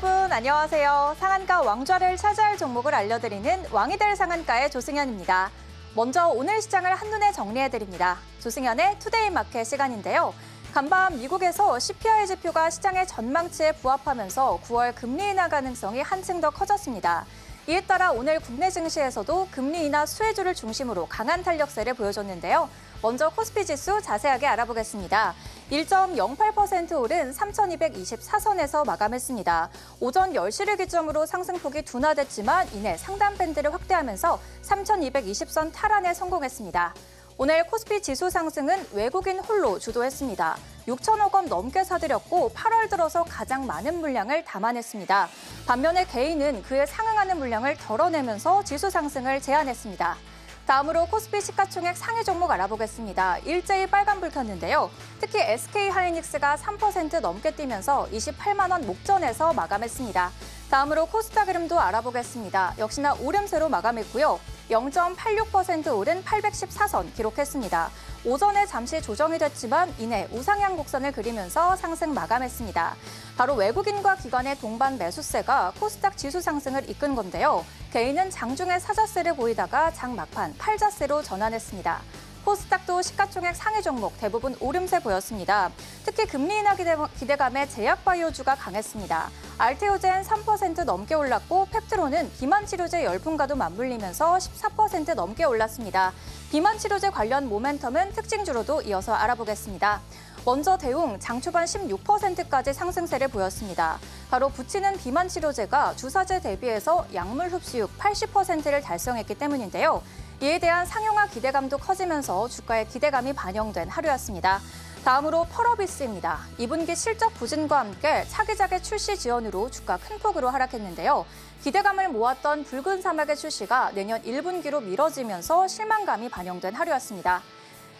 여러분 안녕하세요. 상한가 왕좌를 차지할 종목을 알려드리는 왕이 될 상한가의 조승현입니다. 먼저 오늘 시장을 한눈에 정리해드립니다. 조승현의 투데이 마켓 시간인데요. 간밤 미국에서 CPI 지표가 시장의 전망치에 부합하면서 9월 금리 인하 가능성이 한층 더 커졌습니다. 이에 따라 오늘 국내 증시에서도 금리 인하 수혜주를 중심으로 강한 탄력세를 보여줬는데요. 먼저 코스피 지수 자세하게 알아보겠습니다. 1.08% 오른 3,224선에서 마감했습니다. 오전 10시를 기점으로 상승폭이 둔화됐지만 이내 상단 밴드를 확대하면서 3,220선 탈환에 성공했습니다. 오늘 코스피 지수 상승은 외국인 홀로 주도했습니다. 6천억 원 넘게 사들였고 8월 들어서 가장 많은 물량을 담아냈습니다. 반면에 개인은 그에 상응하는 물량을 덜어내면서 지수 상승을 제한했습니다. 다음으로 코스피 시가총액 상위 종목 알아보겠습니다. 일제히 빨간불 켰는데요. 특히 SK하이닉스가 3% 넘게 뛰면서 28만 원 목전에서 마감했습니다. 다음으로 코스닥 흐름도 알아보겠습니다. 역시나 오름세로 마감했고요. 0.86% 오른 814선 기록했습니다. 오전에 잠시 조정이 됐지만 이내 우상향 곡선을 그리면서 상승 마감했습니다. 바로 외국인과 기관의 동반 매수세가 코스닥 지수 상승을 이끈 건데요. 개인은 장중에 사자세를 보이다가 장 막판 팔자세로 전환했습니다. 코스닥도 시가총액 상위 종목 대부분 오름세 보였습니다. 특히 금리 인하 기대감에 제약바이오주가 강했습니다. 알테오젠 3% 넘게 올랐고 펩트론은 비만치료제 열풍과도 맞물리면서 14% 넘게 올랐습니다. 비만치료제 관련 모멘텀은 특징주로도 이어서 알아보겠습니다. 먼저 대웅 장 초반 16%까지 상승세를 보였습니다. 바로 붙이는 비만치료제가 주사제 대비해서 약물 흡수율 80%를 달성했기 때문인데요. 이에 대한 상용화 기대감도 커지면서 주가에 기대감이 반영된 하루였습니다. 다음으로 펄어비스입니다. 2분기 실적 부진과 함께 차기작의 출시 지연으로 주가 큰 폭으로 하락했는데요. 기대감을 모았던 붉은 사막의 출시가 내년 1분기로 미뤄지면서 실망감이 반영된 하루였습니다.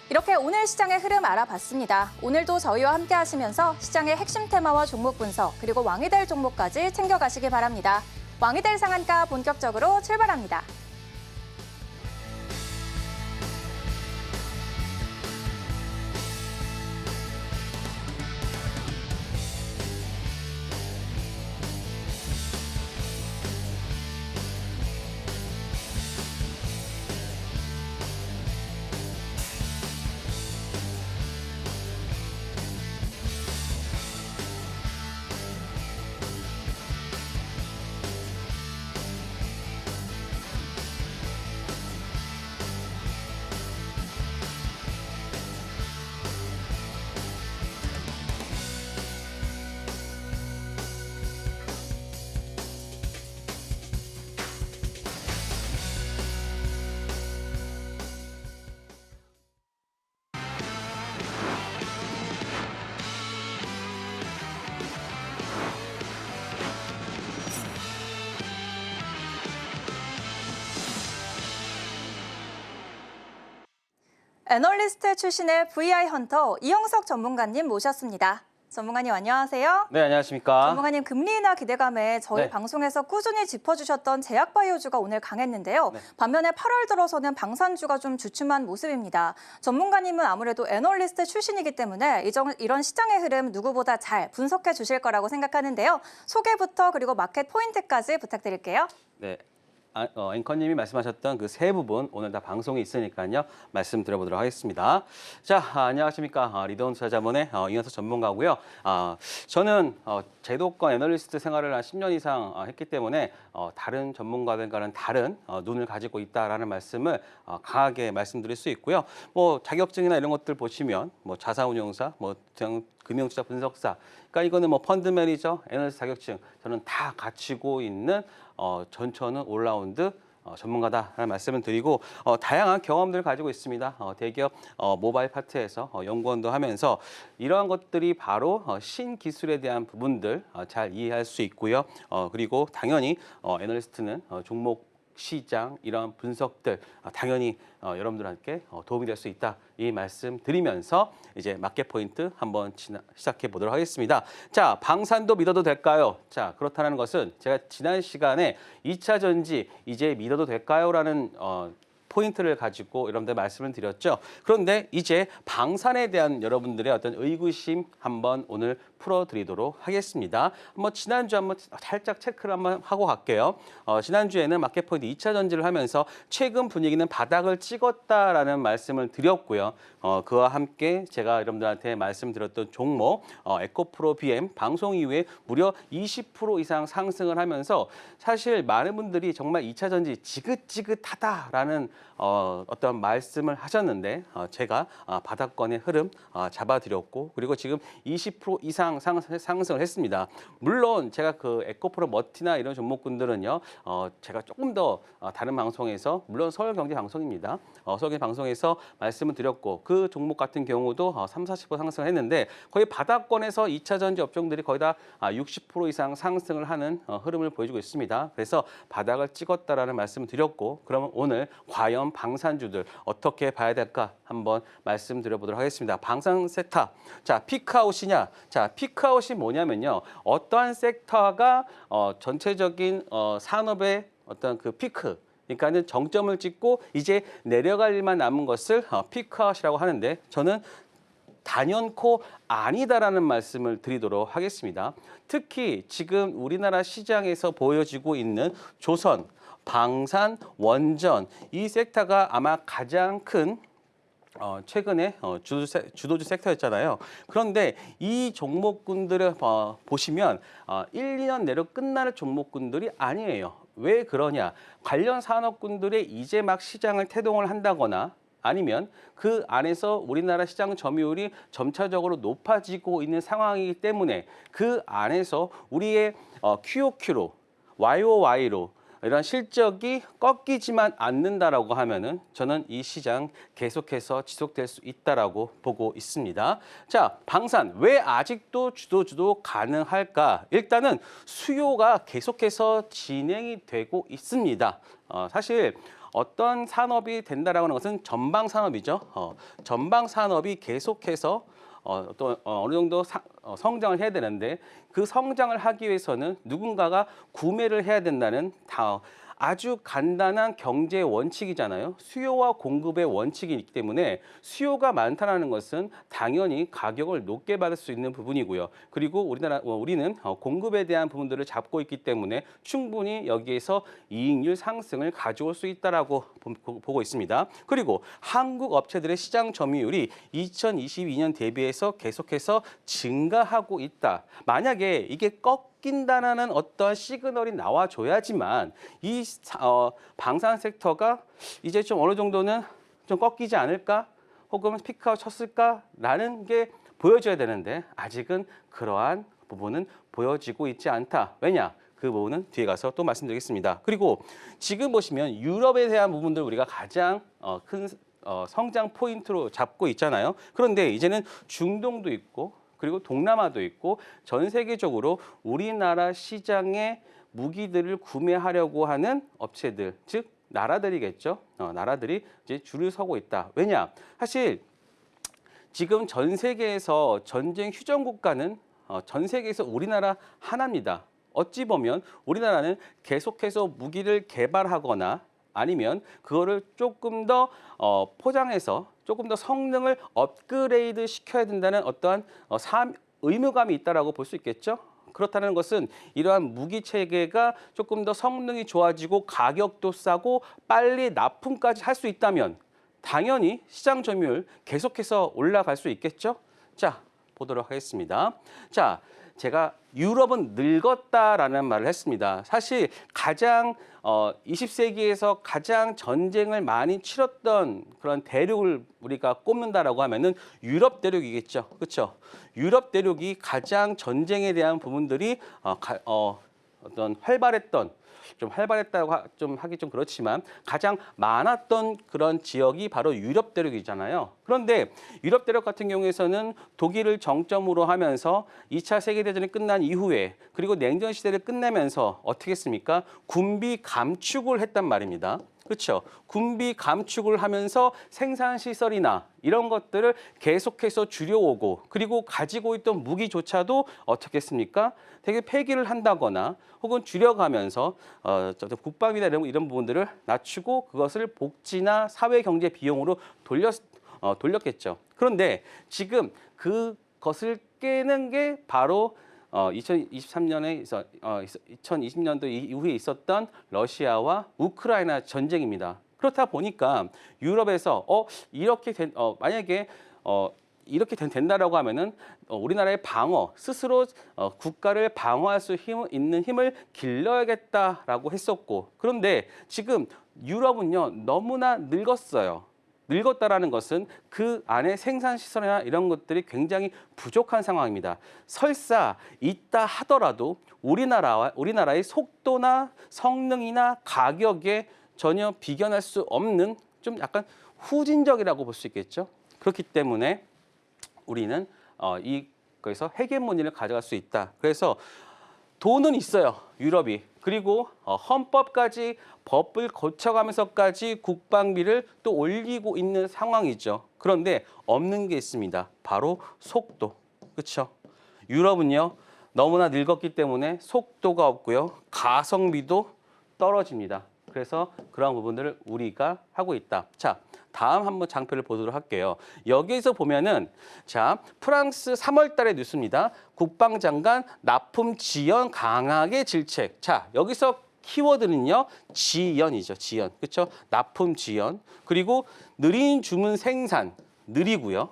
이렇게 오늘 시장의 흐름 알아봤습니다. 오늘도 저희와 함께 하시면서 시장의 핵심 테마와 종목 분석 그리고 왕이 될 종목까지 챙겨가시기 바랍니다. 왕이 될 상한가 본격적으로 출발합니다. 애널리스트 출신의 VI 헌터 이영석 전문가님 모셨습니다. 전문가님 안녕하세요. 네, 안녕하십니까. 전문가님 금리 인하 기대감에 저희 네. 방송에서 꾸준히 짚어주셨던 제약바이오주가 오늘 강했는데요. 네. 반면에 8월 들어서는 방산주가 좀 주춤한 모습입니다. 전문가님은 아무래도 애널리스트 출신이기 때문에 이런 시장의 흐름 누구보다 잘 분석해 주실 거라고 생각하는데요. 소개부터 그리고 마켓 포인트까지 부탁드릴게요. 네. 앵커님이 말씀하셨던 그 세 부분 오늘 다 방송에 있으니까요. 말씀드려보도록 하겠습니다. 자, 안녕하십니까. 리더운 투자자문의 이현석 전문가고요. 저는 제도권 애널리스트 생활을 한 10년 이상 했기 때문에 다른 전문가들과는 다른 눈을 가지고 있다라는 말씀을 강하게 말씀드릴 수 있고요. 뭐 자격증이나 이런 것들 보시면 뭐 자사운용사, 뭐 금융투자 분석사, 그러니까 이거는 뭐 펀드 매니저, 애널리스트 자격증 저는 다 갖추고 있는 전처는 올라운드 전문가다라는 말씀을 드리고 다양한 경험들을 가지고 있습니다. 대기업 모바일 파트에서 연구원도 하면서 이러한 것들이 바로 신기술에 대한 부분들 잘 이해할 수 있고요. 그리고 당연히 애널리스트는 종목 시장 이런 분석들 당연히 여러분들한테 도움이 될 수 있다 이 말씀 드리면서 이제 마켓 포인트 한번 시작해 보도록 하겠습니다. 자, 방산도 믿어도 될까요? 자, 그렇다는 것은 제가 지난 시간에 2차 전지 이제 믿어도 될까요? 라는 포인트를 가지고 여러분들 말씀을 드렸죠. 그런데 이제 방산에 대한 여러분들의 어떤 의구심 한번 오늘 풀어드리도록 하겠습니다. 한번 지난주 한번 살짝 체크를 한번 하고 갈게요. 지난주에는 마켓 포인트 2차 전지를 하면서 최근 분위기는 바닥을 찍었다라는 말씀을 드렸고요. 그와 함께 제가 여러분들한테 말씀드렸던 종목 에코프로 BM 방송 이후에 무려 20% 이상 상승을 하면서 사실 많은 분들이 정말 2차 전지 지긋지긋하다라는 어떤 말씀을 하셨는데 제가 바닥권의 흐름 잡아드렸고 그리고 지금 20% 이상 상승을 했습니다. 물론 제가 그 에코프로 머티나 이런 종목군들은요 제가 조금 더 다른 방송에서 물론 서울경제 방송입니다. 서울경제 방송에서 말씀을 드렸고 그 종목 같은 경우도 3, 40% 상승을 했는데 거의 바닥권에서 2차 전지 업종들이 거의 다 60% 이상 상승을 하는 흐름을 보여주고 있습니다. 그래서 바닥을 찍었다라는 말씀을 드렸고 그러면 오늘 과연 방산주들 어떻게 봐야 될까 한번 말씀드려보도록 하겠습니다. 방산 섹터. 자, 피크아웃이냐? 자, 피크아웃이 뭐냐면요. 어떠한 섹터가 전체적인 산업의 어떤 그 피크 그러니까는 정점을 찍고 이제 내려갈 일만 남은 것을 피크아웃이라고 하는데 저는 단연코 아니다라는 말씀을 드리도록 하겠습니다. 특히 지금 우리나라 시장에서 보여지고 있는 조선, 방산, 원전 이 섹터가 아마 가장 큰 최근에 주도주 섹터였잖아요. 그런데 이 종목군들을 보시면 1, 2년 내로 끝날 종목군들이 아니에요. 왜 그러냐? 관련 산업군들이 이제 막 시장을 태동을 한다거나 아니면 그 안에서 우리나라 시장 점유율이 점차적으로 높아지고 있는 상황이기 때문에 그 안에서 우리의 QOQ로, YOY로 이런 실적이 꺾이지만 않는다라고 하면은 저는 이 시장 계속해서 지속될 수 있다라고 보고 있습니다. 자, 방산 왜 아직도 주도 가능할까? 일단은 수요가 계속해서 진행이 되고 있습니다. 사실 어떤 산업이 된다라고 하는 것은 전방 산업이죠. 전방 산업이 계속해서 또 어느 정도 성장을 해야 되는데 그 성장을 하기 위해서는 누군가가 구매를 해야 된다는 아주 간단한 경제 원칙이잖아요. 수요와 공급의 원칙이기 때문에 수요가 많다는 것은 당연히 가격을 높게 받을 수 있는 부분이고요. 그리고 우리는 공급에 대한 부분들을 잡고 있기 때문에 충분히 여기에서 이익률 상승을 가져올 수 있다라고 보고 있습니다. 그리고 한국 업체들의 시장 점유율이 2022년 대비해서 계속해서 증가하고 있다. 만약에 이게 꺾인다는 어떠한 시그널이 나와줘야지만 이 방산 섹터가 이제 좀 어느 정도는 좀 꺾이지 않을까? 혹은 피크아웃 쳤을까라는 게 보여줘야 되는데 아직은 그러한 부분은 보여지고 있지 않다. 왜냐? 그 부분은 뒤에 가서 또 말씀드리겠습니다. 그리고 지금 보시면 유럽에 대한 부분들 우리가 가장 큰 성장 포인트로 잡고 있잖아요. 그런데 이제는 중동도 있고 그리고 동남아도 있고 전 세계적으로 우리나라 시장에 무기들을 구매하려고 하는 업체들, 즉 나라들이겠죠. 나라들이 이제 줄을 서고 있다. 왜냐? 사실 지금 전 세계에서 전쟁 휴전 국가는 전 세계에서 우리나라 하나입니다. 어찌 보면 우리나라는 계속해서 무기를 개발하거나 아니면 그거를 조금 더 포장해서 조금 더 성능을 업그레이드 시켜야 된다는 어떠한 의무감이 있다라고 볼 수 있겠죠. 그렇다는 것은 이러한 무기 체계가 조금 더 성능이 좋아지고 가격도 싸고 빨리 납품까지 할 수 있다면 당연히 시장 점유율 계속해서 올라갈 수 있겠죠. 자, 보도록 하겠습니다. 자, 제가 유럽은 늙었다라는 말을 했습니다. 사실 가장 20세기에서 가장 전쟁을 많이 치렀던 그런 대륙을 우리가 꼽는다라고 하면은 유럽 대륙이겠죠. 그렇죠? 유럽 대륙이 가장 전쟁에 대한 부분들이 어떤 활발했다고 좀 하기 좀 그렇지만 가장 많았던 그런 지역이 바로 유럽 대륙이잖아요. 그런데 유럽 대륙 같은 경우에서는 독일을 정점으로 하면서 2차 세계대전이 끝난 이후에 그리고 냉전 시대를 끝내면서 어떻게 했습니까? 군비 감축을 했단 말입니다. 그렇죠. 군비 감축을 하면서 생산 시설이나 이런 것들을 계속해서 줄여오고 그리고 가지고 있던 무기조차도 어떻게 했습니까? 되게 폐기를 한다거나 혹은 줄여가면서 국방비나 이런 부분들을 낮추고 그것을 복지나 사회경제 비용으로 돌렸겠죠. 그런데 지금 그것을 깨는 게 바로 2023년에 2020년도 이후에 있었던 러시아와 우크라이나 전쟁입니다. 그렇다 보니까 유럽에서 만약에 이렇게 된다라고 하면은 우리나라의 방어 스스로 국가를 방어할 수 있는 힘을 길러야겠다라고 했었고 그런데 지금 유럽은요 너무나 늙었어요. 늙었다라는 것은 그 안에 생산 시설이나 이런 것들이 굉장히 부족한 상황입니다. 설사 있다 하더라도 우리나라의 속도나 성능이나 가격에 전혀 비견할 수 없는 좀 약간 후진적이라고 볼 수 있겠죠. 그렇기 때문에 우리는 거기서 헤게모니를 가져갈 수 있다. 그래서 돈은 있어요, 유럽이. 그리고 헌법까지 법을 거쳐가면서까지 국방비를 또 올리고 있는 상황이죠. 그런데 없는 게 있습니다. 바로 속도. 그렇죠? 유럽은요, 너무나 늙었기 때문에 속도가 없고요. 가성비도 떨어집니다. 그래서 그런 부분들을 우리가 하고 있다. 자, 다음 한번 장표를 보도록 할게요. 여기에서 보면은 자, 프랑스 3월 달의 뉴스입니다. 국방장관 납품 지연 강하게 질책. 자, 여기서 키워드는요. 지연이죠. 지연. 그렇죠? 납품 지연. 그리고 느린 주문 생산. 느리고요.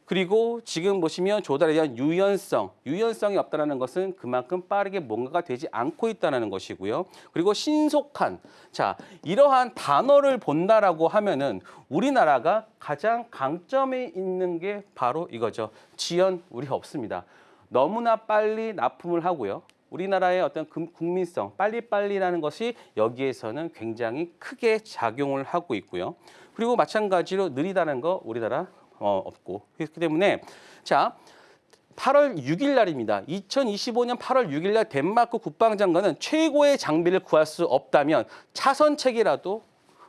그리고 지금 보시면 조달에 대한 유연성이 없다는 것은 그만큼 빠르게 뭔가가 되지 않고 있다는 것이고요. 그리고 신속한, 자 이러한 단어를 본다라고 하면은 우리나라가 가장 강점에 있는 게 바로 이거죠. 지연 우리 없습니다. 너무나 빨리 납품을 하고요. 우리나라의 어떤 국민성, 빨리빨리라는 것이 여기에서는 굉장히 크게 작용을 하고 있고요. 그리고 마찬가지로 느리다는 거 우리나라 없고 그렇기 때문에 자 8월 6일 날입니다. 2025년 8월 6일 날 덴마크 국방장관은 최고의 장비를 구할 수 없다면 차선책이라도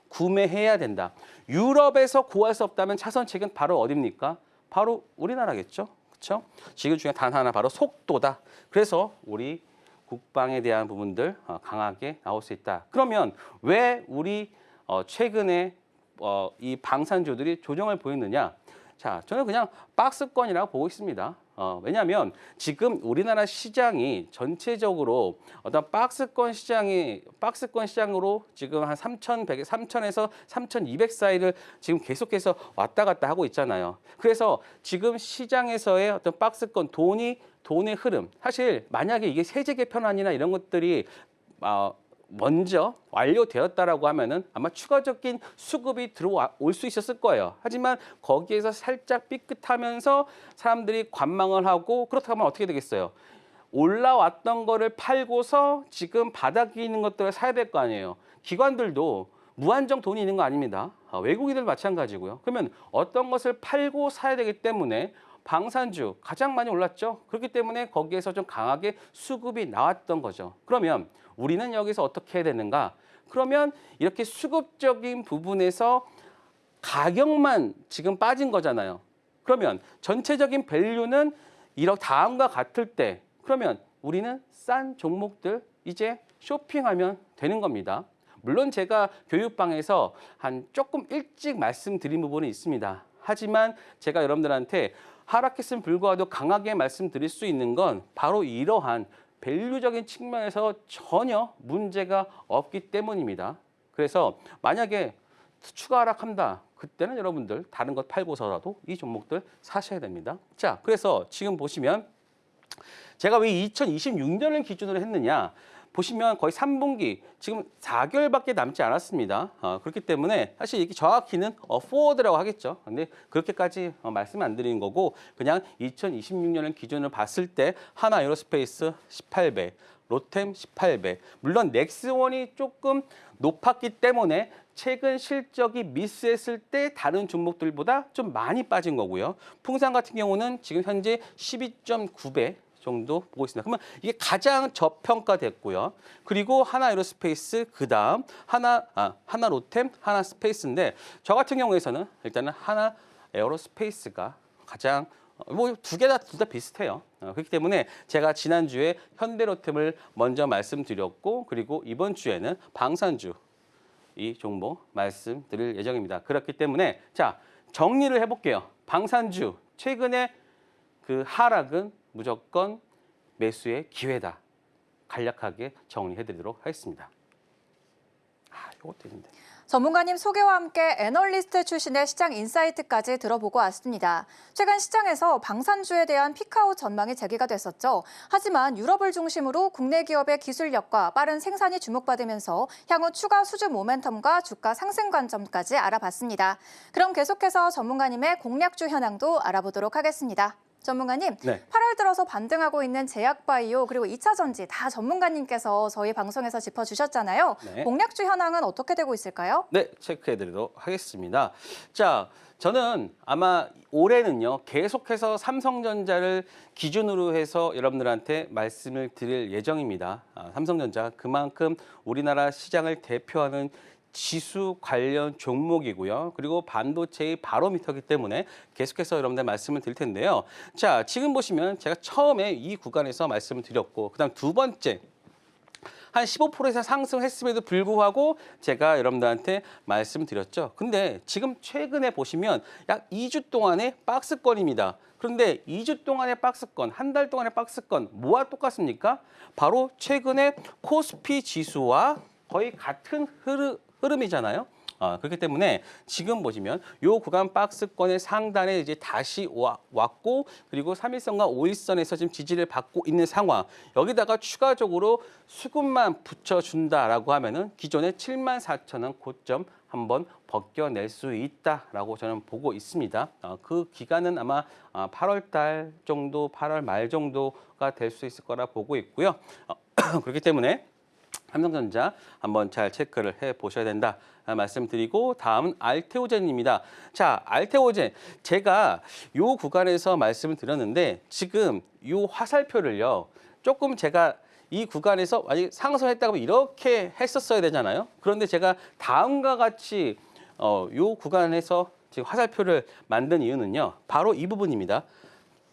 구매해야 된다. 유럽에서 구할 수 없다면 차선책은 바로 어디입니까? 바로 우리나라겠죠. 그렇죠? 지금 중에 단 하나 바로 속도다. 그래서 우리 국방에 대한 부분들 강하게 나올 수 있다. 그러면 왜 우리 최근에 이 방산주들이 조정을 보이느냐? 자, 저는 그냥 박스권이라고 보고 있습니다. 왜냐하면 지금 우리나라 시장이 전체적으로 어떤 박스권 시장으로 지금 한 3,100에서 3,200 사이를 지금 계속해서 왔다 갔다 하고 있잖아요. 그래서 지금 시장에서의 어떤 박스권 돈의 흐름, 사실 만약에 이게 세제 개편안이나 이런 것들이 먼저 완료되었다라고 하면은 아마 추가적인 수급이 들어올 수 있었을 거예요. 하지만 거기에서 살짝 삐끗하면서 사람들이 관망을 하고 그렇다면 어떻게 되겠어요? 올라왔던 거를 팔고서 지금 바닥에 있는 것들을 사야 될 거 아니에요. 기관들도 무한정 돈이 있는 거 아닙니다. 외국인들 마찬가지고요. 그러면 어떤 것을 팔고 사야 되기 때문에 방산주 가장 많이 올랐죠. 그렇기 때문에 거기에서 좀 강하게 수급이 나왔던 거죠. 그러면 우리는 여기서 어떻게 해야 되는가? 그러면 이렇게 수급적인 부분에서 가격만 지금 빠진 거잖아요. 그러면 전체적인 밸류는 다음과 같을 때 그러면 우리는 싼 종목들 이제 쇼핑하면 되는 겁니다. 물론 제가 교육방에서 조금 일찍 말씀드린 부분이 있습니다. 하지만 제가 여러분들한테 하락했음 불구하고 강하게 말씀드릴 수 있는 건 바로 이러한 밸류적인 측면에서 전혀 문제가 없기 때문입니다. 그래서 만약에 추가 하락한다. 그때는 여러분들 다른 것 팔고서라도 이 종목들 사셔야 됩니다. 자, 그래서 지금 보시면 제가 왜 2026년을 기준으로 했느냐. 보시면 거의 3분기, 지금 4개월밖에 남지 않았습니다. 그렇기 때문에 사실 이게 정확히는 포워드라고 하겠죠. 근데 그렇게까지 말씀 안 드리는 거고 그냥 2026년을 기준으로 봤을 때 하나 에어로스페이스 18배, 로템 18배. 물론 넥스원이 조금 높았기 때문에 최근 실적이 미스했을 때 다른 종목들보다 좀 많이 빠진 거고요. 풍산 같은 경우는 지금 현재 12.9배 정도 보고 있습니다. 그러면 이게 가장 저평가됐고요. 그리고 하나 에어로스페이스, 그다음 하나 로템, 하나 스페이스인데 저 같은 경우에서는 일단은 하나 에어로스페이스가 가장 뭐 두 개 다 둘 다 비슷해요. 그렇기 때문에 제가 지난주에 현대로템을 먼저 말씀드렸고 그리고 이번 주에는 방산주 이 종목 말씀드릴 예정입니다. 그렇기 때문에 자 정리를 해볼게요. 방산주 최근에 그 하락은 무조건 매수의 기회다. 간략하게 정리해드리도록 하겠습니다. 이것도 있는데. 전문가님 소개와 함께 애널리스트 출신의 시장 인사이트까지 들어보고 왔습니다. 최근 시장에서 방산주에 대한 피크아웃 전망이 제기가 됐었죠. 하지만 유럽을 중심으로 국내 기업의 기술력과 빠른 생산이 주목받으면서 향후 추가 수주 모멘텀과 주가 상승 관점까지 알아봤습니다. 그럼 계속해서 전문가님의 공략주 현황도 알아보도록 하겠습니다. 전문가님, 네. 8월 들어서 반등하고 있는 제약바이오 그리고 2차전지 다 전문가님께서 저희 방송에서 짚어주셨잖아요. 네. 공략주 현황은 어떻게 되고 있을까요? 네, 체크해드리도록 하겠습니다. 자, 저는 아마 올해는요 계속해서 삼성전자를 기준으로 해서 여러분들한테 말씀을 드릴 예정입니다. 삼성전자 그만큼 우리나라 시장을 대표하는 지수 관련 종목이고요. 그리고 반도체의 바로미터이기 때문에 계속해서 여러분들 말씀을 드릴 텐데요. 자, 지금 보시면 제가 처음에 이 구간에서 말씀을 드렸고 그다음 두 번째 한 15% 이상 상승했음에도 불구하고 제가 여러분들한테 말씀드렸죠. 근데 지금 최근에 보시면 약 2주 동안의 박스권입니다. 그런데 2주 동안의 박스권, 한 달 동안의 박스권 뭐와 똑같습니까? 바로 최근에 코스피 지수와 거의 같은 흐름이잖아요. 그렇기 때문에 지금 보시면 요 구간 박스권의 상단에 이제 다시 왔고 그리고 3일선과 5일선에서 지금 지지를 받고 있는 상황. 여기다가 추가적으로 수급만 붙여준다라고 하면은 기존의 74,000원 고점 한번 벗겨낼 수 있다라고 저는 보고 있습니다. 그 기간은 아마 8월 달 정도, 8월 말 정도가 될 수 있을 거라 보고 있고요. 그렇기 때문에 삼성전자 한번 잘 체크를 해 보셔야 된다 말씀드리고 다음은 알테오젠입니다. 자, 알테오젠 제가 요 구간에서 말씀을 드렸는데 지금 요 화살표를요 조금 제가 이 구간에서 만약 상승했다고 하면 이렇게 했었어야 되잖아요. 그런데 제가 다음과 같이 요 구간에서 지금 화살표를 만든 이유는요 바로 이 부분입니다.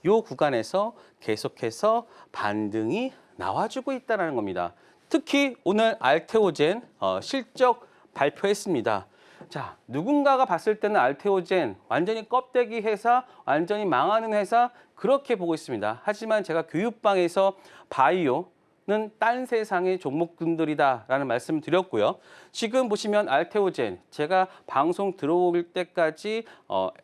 요 구간에서 계속해서 반등이 나와주고 있다는 겁니다. 특히 오늘 알테오젠 실적 발표했습니다. 자, 누군가가 봤을 때는 알테오젠 완전히 껍데기 회사, 완전히 망하는 회사 그렇게 보고 있습니다. 하지만 제가 교육방에서 바이오는 딴 세상의 종목군들이다라는 말씀을 드렸고요. 지금 보시면 알테오젠 제가 방송 들어올 때까지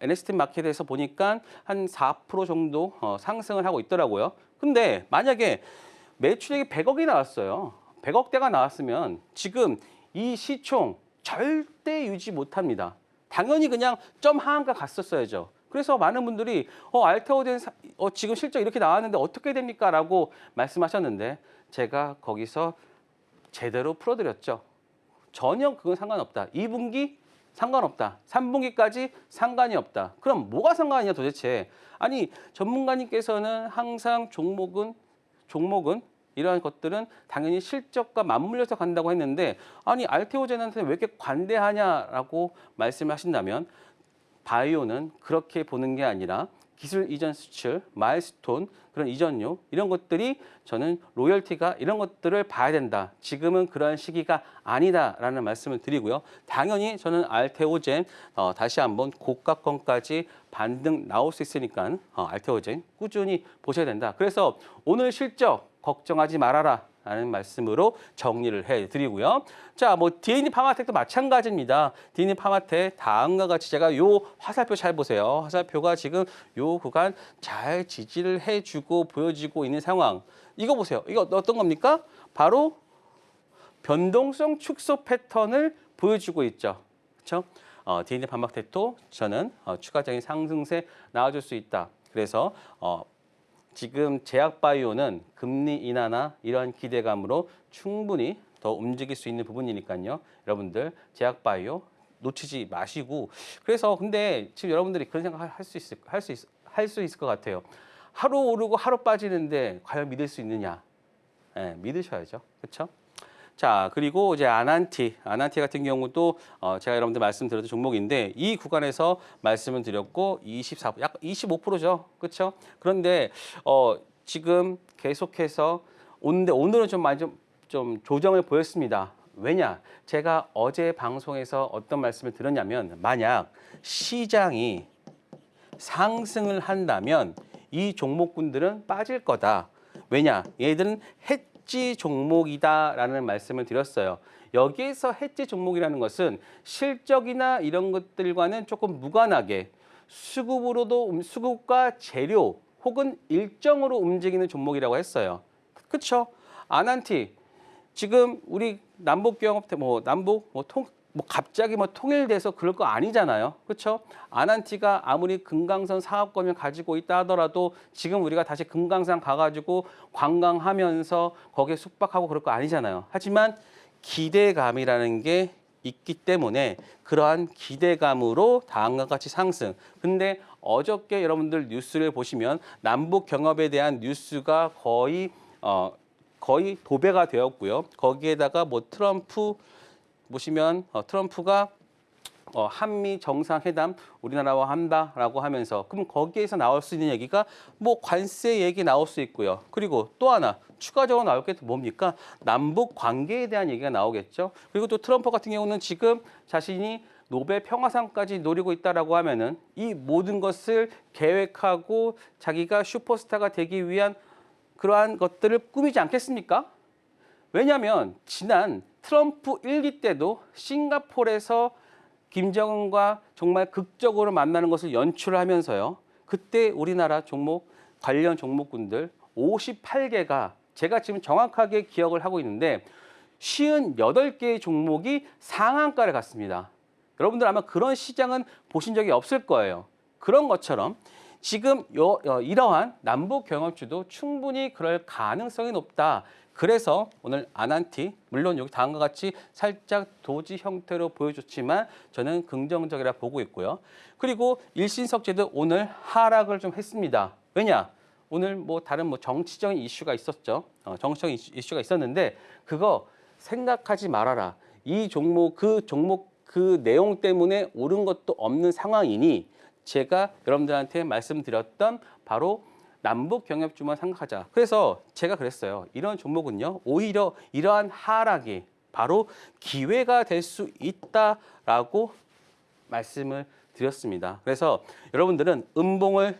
NST 마켓에서 보니까 한 4% 정도 상승을 하고 있더라고요. 근데 만약에 매출액이 100억이 나왔어요. 100억대가 나왔으면 지금 이 시총 절대 유지 못합니다. 당연히 그냥 점 하한가 갔었어야죠. 그래서 많은 분들이 알테오젠 지금 실적 이렇게 나왔는데 어떻게 됩니까? 라고 말씀하셨는데 제가 거기서 제대로 풀어드렸죠. 전혀 그건 상관없다. 2분기 상관없다. 3분기까지 상관이 없다. 그럼 뭐가 상관이냐 도대체. 아니 전문가님께서는 항상 종목은 이러한 것들은 당연히 실적과 맞물려서 간다고 했는데 아니 알테오젠한테 왜 이렇게 관대하냐라고 말씀하신다면 바이오는 그렇게 보는 게 아니라 기술 이전 수출, 마일스톤, 그런 이전료 이런 것들이 저는 로열티가 이런 것들을 봐야 된다. 지금은 그런 시기가 아니다라는 말씀을 드리고요. 당연히 저는 알테오젠 다시 한번 고가권까지 반등 나올 수 있으니까 알테오젠 꾸준히 보셔야 된다. 그래서 오늘 실적 걱정하지 말아라 라는 말씀으로 정리를 해드리고요. 자, 뭐 DNA 파마텍도 마찬가지입니다. DNA 파마텍 다음과 같이 제가 요 화살표 잘 보세요. 화살표가 지금 요 구간 잘 지지를 해주고 보여지고 있는 상황. 이거 보세요. 이거 어떤 겁니까? 바로 변동성 축소 패턴을 보여주고 있죠. 그렇죠? DNA 파마텍도 저는 추가적인 상승세 나와줄 수 있다. 그래서 지금 제약바이오는 금리 인하나 이러한 기대감으로 충분히 더 움직일 수 있는 부분이니까요. 여러분들 제약바이오 놓치지 마시고 그래서 근데 지금 여러분들이 그런 생각 할 수 있을 것 같아요. 하루 오르고 하루 빠지는데 과연 믿을 수 있느냐? 예, 믿으셔야죠. 그렇죠? 자, 그리고 이제 아난티 같은 경우도 제가 여러분들 말씀드렸던 종목인데 이 구간에서 말씀을 드렸고 24, 약 25%죠. 그렇죠? 그런데 지금 계속해서 오늘은 좀 많이 좀 조정을 보였습니다. 왜냐? 제가 어제 방송에서 어떤 말씀을 드렸냐면 만약 시장이 상승을 한다면 이 종목군들은 빠질 거다. 왜냐? 얘들은 해지 종목이다라는 말씀을 드렸어요. 여기에서 해지 종목이라는 것은 실적이나 이런 것들과는 조금 무관하게 수급과 재료 혹은 일정으로 움직이는 종목이라고 했어요. 그렇죠? 아난티 지금 우리 남북경협 갑자기 통일돼서 그럴 거 아니잖아요. 그렇죠? 아난티가 아무리 금강산 사업권을 가지고 있다 하더라도 지금 우리가 다시 금강산 가가지고 관광하면서 거기에 숙박하고 그럴 거 아니잖아요. 하지만 기대감이라는 게 있기 때문에 그러한 기대감으로 다음과 같이 상승. 근데 어저께 여러분들 뉴스를 보시면 남북 경협에 대한 뉴스가 거의 도배가 되었고요. 거기에다가 트럼프 보시면 트럼프가 한미 정상회담 우리나라와 한다라고 하면서 그럼 거기에서 나올 수 있는 얘기가 관세 얘기 나올 수 있고요. 그리고 또 하나 추가적으로 나올 게 뭡니까? 남북 관계에 대한 얘기가 나오겠죠. 그리고 또 트럼프 같은 경우는 지금 자신이 노벨 평화상까지 노리고 있다라고 하면은 이 모든 것을 계획하고 자기가 슈퍼스타가 되기 위한 그러한 것들을 꾸미지 않겠습니까? 왜냐하면 지난 트럼프 1기 때도 싱가포르에서 김정은과 정말 극적으로 만나는 것을 연출하면서요. 그때 우리나라 관련 종목군들 58개가 제가 지금 정확하게 기억을 하고 있는데 58개의 종목이 상한가를 갔습니다. 여러분들 아마 그런 시장은 보신 적이 없을 거예요. 그런 것처럼 지금 이러한 남북 경협주도 충분히 그럴 가능성이 높다. 그래서 오늘 아난티 물론 여기 다음과 같이 살짝 도지 형태로 보여줬지만 저는 긍정적이라 보고 있고요. 그리고 일신석재도 오늘 하락을 좀 했습니다. 왜냐? 오늘 다른 정치적인 이슈가 있었죠. 정치적인 이슈가 있었는데 그거 생각하지 말아라. 이 종목 그 내용 때문에 오른 것도 없는 상황이니 제가 여러분들한테 말씀드렸던 바로 남북 경협주만 생각하자. 그래서 제가 그랬어요. 이런 종목은요. 오히려 이러한 하락이 바로 기회가 될 수 있다라고 말씀을 드렸습니다. 그래서 여러분들은 음봉을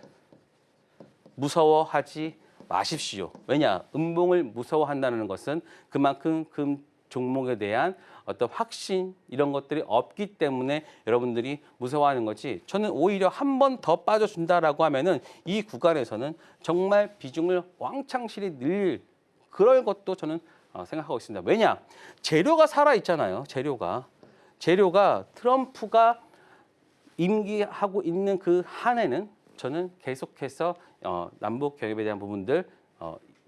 무서워하지 마십시오. 왜냐? 음봉을 무서워한다는 것은 그만큼 그 종목에 대한 어떤 확신 이런 것들이 없기 때문에 여러분들이 무서워하는 거지. 저는 오히려 한 번 더 빠져준다라고 하면은 이 구간에서는 정말 비중을 왕창실히 늘릴 그럴 것도 저는 생각하고 있습니다. 왜냐? 재료가 살아 있잖아요. 재료가 트럼프가 임기하고 있는 그 한해는 저는 계속해서 남북 경협에 대한 부분들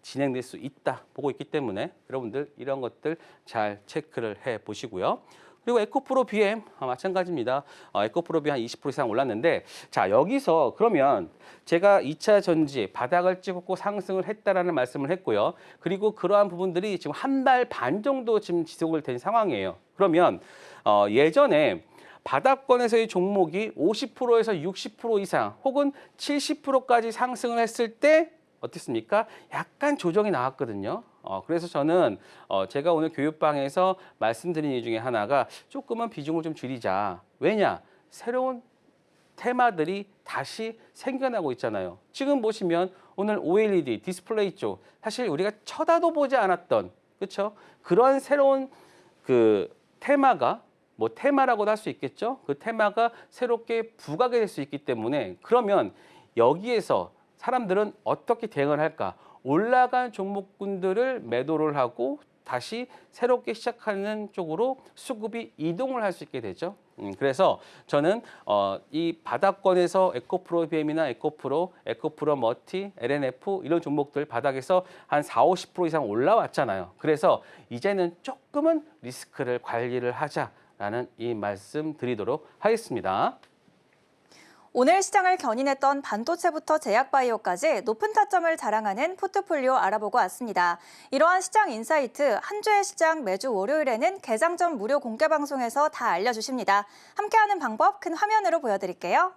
진행될 수 있다 보고 있기 때문에 여러분들 이런 것들 잘 체크를 해 보시고요. 그리고 에코프로 BM 마찬가지입니다. 에코프로 BM 한 20% 이상 올랐는데 자 여기서 그러면 제가 2차 전지 바닥을 찍고 상승을 했다라는 말씀을 했고요. 그리고 그러한 부분들이 지금 한 달 반 정도 지금 지속을 된 상황이에요. 그러면 예전에 바닥권에서의 종목이 50%에서 60% 이상 혹은 70%까지 상승을 했을 때 어떻습니까? 약간 조정이 나왔거든요. 그래서 저는 제가 오늘 교육방에서 말씀드린 이유 중에 하나가 조금은 비중을 좀 줄이자. 왜냐? 새로운 테마들이 다시 생겨나고 있잖아요. 지금 보시면 오늘 OLED 디스플레이 쪽 사실 우리가 쳐다도 보지 않았던 그렇죠? 그런 새로운 그 테마가 테마라고도 할 수 있겠죠. 그 테마가 새롭게 부각이 될 수 있기 때문에 그러면 여기에서 사람들은 어떻게 대응을 할까? 올라간 종목군들을 매도를 하고 다시 새롭게 시작하는 쪽으로 수급이 이동을 할 수 있게 되죠. 그래서 저는 이 바닥권에서 에코프로 BM이나 에코프로 머티, LNF 이런 종목들 바닥에서 한 40-50% 이상 올라왔잖아요. 그래서 이제는 조금은 리스크를 관리를 하자라는 이 말씀 드리도록 하겠습니다. 오늘 시장을 견인했던 반도체부터 제약바이오까지 높은 타점을 자랑하는 포트폴리오 알아보고 왔습니다. 이러한 시장 인사이트, 한 주의 시장 매주 월요일에는 개장 전 무료 공개 방송에서 다 알려주십니다. 함께하는 방법 큰 화면으로 보여드릴게요.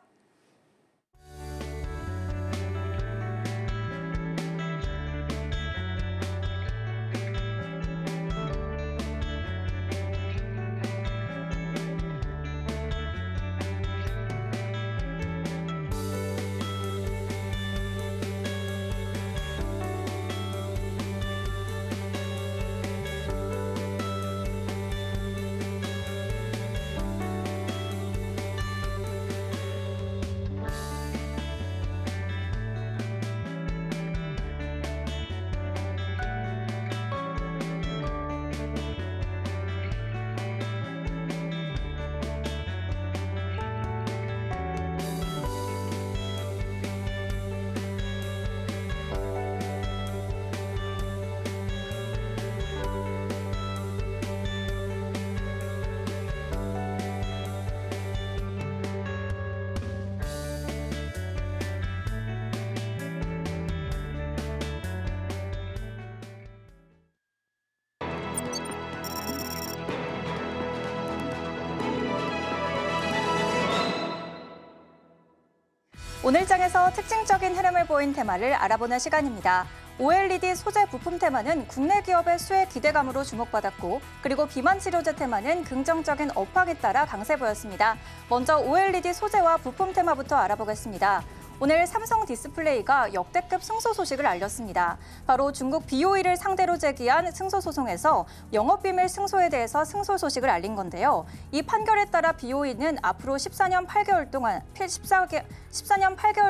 오늘 장에서 특징적인 흐름을 보인 테마를 알아보는 시간입니다. OLED 소재 부품 테마는 국내 기업의 수혜 기대감으로 주목받았고, 그리고 비만 치료제 테마는 긍정적인 업황에 따라 강세 보였습니다. 먼저 OLED 소재와 부품 테마부터 알아보겠습니다. 오늘 삼성 디스플레이가 역대급 승소 소식을 알렸습니다. 바로 중국 BOE를 상대로 제기한 승소 소송에서 영업비밀 승소에 대해서 승소 소식을 알린 건데요. 이 판결에 따라 BOE는 앞으로 14년 8개월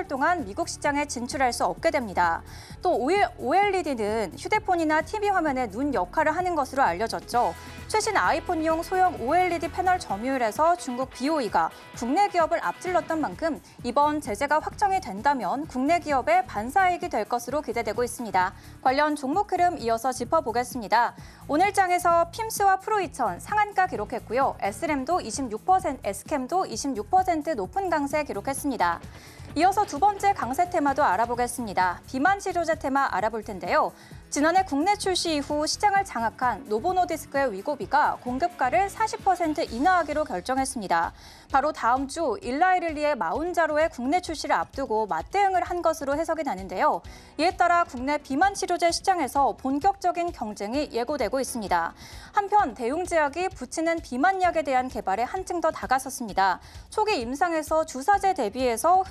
동안 미국 시장에 진출할 수 없게 됩니다. 또 OLED는 휴대폰이나 TV 화면의 눈 역할을 하는 것으로 알려졌죠. 최신 아이폰용 소형 OLED 패널 점유율에서 중국 BOE가 국내 기업을 앞질렀던 만큼 이번 제재가 확정이 된다면 국내 기업의 반사이익이 될 것으로 기대되고 있습니다. 관련 종목 흐름 이어서 짚어보겠습니다. 오늘 장에서 핌스와 프로2000 상한가 기록했고요. SRAM도 26%, SCAM도 26% 높은 강세 기록했습니다. 이어서 두 번째 강세 테마도 알아보겠습니다. 비만 치료제 테마 알아볼 텐데요. 지난해 국내 출시 이후 시장을 장악한 노보노디스크의 위고비가 공급가를 40% 인하하기로 결정했습니다. 바로 다음 주 일라이릴리의 마운자로의 국내 출시를 앞두고 맞대응을 한 것으로 해석이 나는데요. 이에 따라 국내 비만 치료제 시장에서 본격적인 경쟁이 예고되고 있습니다. 한편 대웅제약이 붙이는 비만약에 대한 개발에 한층 더 다가섰습니다. 초기 임상에서 주사제 대비해서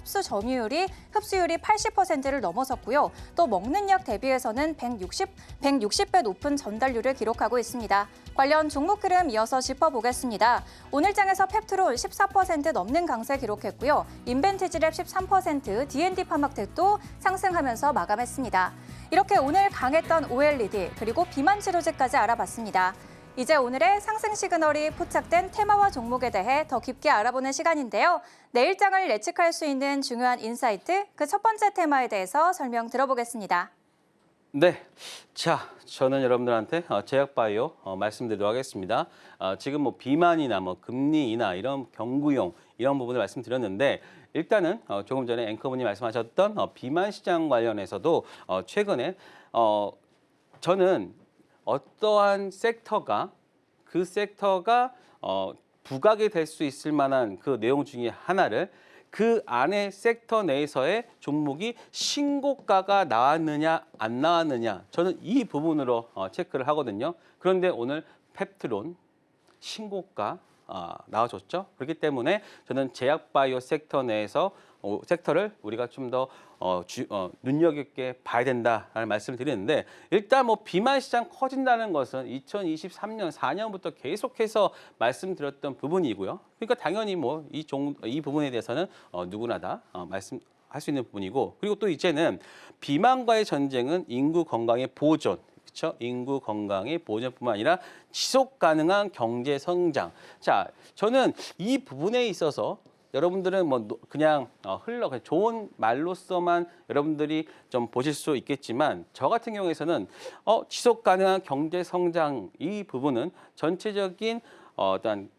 흡수율이 80%를 넘어섰고요. 또 먹는 약 대비해서는 160배 높은 전달률을 기록하고 있습니다. 관련 종목 흐름 이어서 짚어보겠습니다. 오늘 장에서 펩트론 14% 넘는 강세 기록했고요. 인벤티지랩 13%, D&D 파막텍도 상승하면서 마감했습니다. 이렇게 오늘 강했던 OLED 그리고 비만 치료제까지 알아봤습니다. 이제 오늘의 상승 시그널이 포착된 테마와 종목에 대해 더 깊게 알아보는 시간인데요. 내일장을 예측할 수 있는 중요한 인사이트, 그 첫 번째 테마에 대해서 설명 들어보겠습니다. 네, 자, 저는 여러분들한테 제약바이오 말씀드리도록 하겠습니다. 지금 뭐 비만이나 뭐 금리 인하 이런 경구용 이런 부분을 말씀드렸는데 일단은 조금 전에 앵커분이 말씀하셨던 비만 시장 관련해서도 최근에 저는 어떠한 섹터가 그 섹터가 부각이 될 수 있을 만한 그 내용 중에 하나를 그 안에 섹터 내에서의 종목이 신고가가 나왔느냐 안 나왔느냐 저는 이 부분으로 체크를 하거든요. 그런데 오늘 펩트론 신고가 나와줬죠. 그렇기 때문에 저는 제약바이오 섹터 내에서 섹터를 우리가 좀 더 눈여겹게 봐야 된다라는 말씀을 드리는데 일단 뭐 비만 시장 커진다는 것은 2023년 4년부터 계속해서 말씀드렸던 부분이고요. 그러니까 당연히 뭐 이 부분에 대해서는 누구나 다 말씀할 수 있는 부분이고 그리고 또 이제는 비만과의 전쟁은 인구 건강의 보존 그렇죠? 인구 건강의 보존뿐만 아니라 지속 가능한 경제 성장. 자, 저는 이 부분에 있어서 여러분들은 뭐 그냥 그냥 좋은 말로서만 여러분들이 좀 보실 수 있겠지만 저 같은 경우에서는 지속 가능한 경제 성장 이 부분은 전체적인 어떤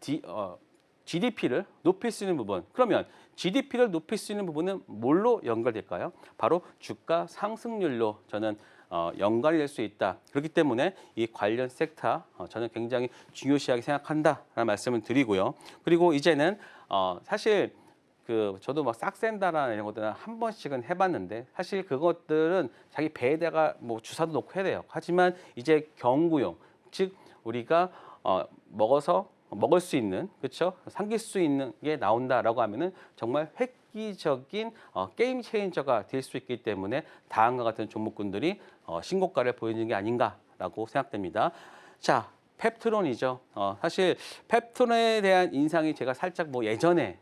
GDP를 높일 수 있는 부분. 그러면 GDP를 높일 수 있는 부분은 뭘로 연결될까요? 바로 주가 상승률로 저는 연관이 될 수 있다. 그렇기 때문에 이 관련 섹터 저는 굉장히 중요시하게 생각한다라는 말씀을 드리고요. 그리고 이제는 사실 저도 막 싹센다라는 이런 것들은 한 번씩은 해봤는데 사실 그것들은 자기 배에다가 뭐 주사도 놓고 해야 돼요. 하지만 이제 경구용, 즉 우리가 먹을 수 있는, 그렇죠? 삼킬 수 있는 게 나온다라고 하면은 정말 획기적인 게임 체인저가 될 수 있기 때문에 다음과 같은 종목군들이 신고가를 보이는 게 아닌가라고 생각됩니다. 자, 펩트론이죠. 사실 펩트론에 대한 인상이 제가 살짝 뭐 예전에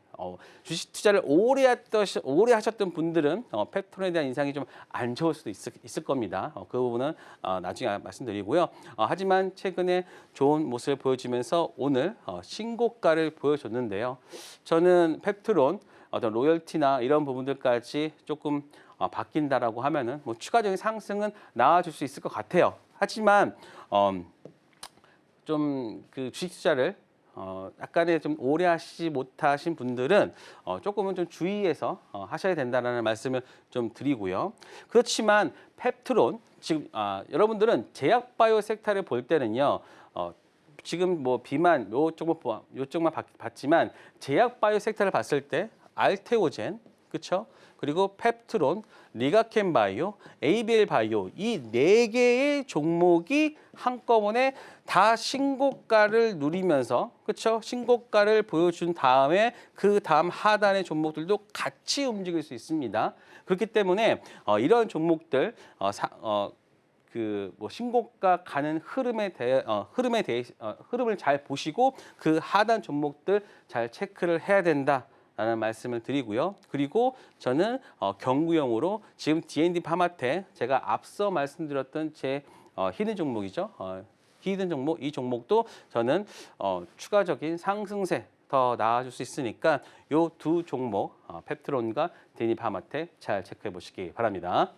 주식 투자를 오래 하셨던 분들은 펩톤에 대한 인상이 좀 안 좋을 수도 있을 겁니다. 그 부분은 나중에 말씀드리고요. 하지만 최근에 좋은 모습을 보여주면서 오늘 신고가를 보여줬는데요. 저는 펩트론 어떤 로열티나 이런 부분들까지 조금 바뀐다라고 하면은 뭐 추가적인 상승은 나와줄 수 있을 것 같아요. 하지만 좀 그 주식 투자를 약간의 좀 오래 하시지 못하신 분들은 조금은 좀 주의해서 하셔야 된다는 말씀을 좀 드리고요. 그렇지만 펩트론 지금 여러분들은 제약바이오 섹터를 볼 때는요. 지금 뭐 비만 요쪽만 봤지만 제약바이오 섹터를 봤을 때 알테오젠, 그렇죠? 그리고 펩트론, 리가켄바이오, ABL바이오 이 네 개의 종목이 한꺼번에 다 신고가를 누리면서 그렇죠? 신고가를 보여준 다음에 그 다음 하단의 종목들도 같이 움직일 수 있습니다. 그렇기 때문에 이런 종목들 뭐 신고가 가는 흐름을 잘 보시고 그 하단 종목들 잘 체크를 해야 된다. 라는 말씀을 드리고요. 그리고 저는 경구용으로 지금 D&D 파마텍 제가 앞서 말씀드렸던 제 히든 종목이죠. 히든 종목, 이 종목도 저는 추가적인 상승세 더 나아질 수 있으니까 이 두 종목 펩트론과 D&D 파마텍 잘 체크해 보시기 바랍니다.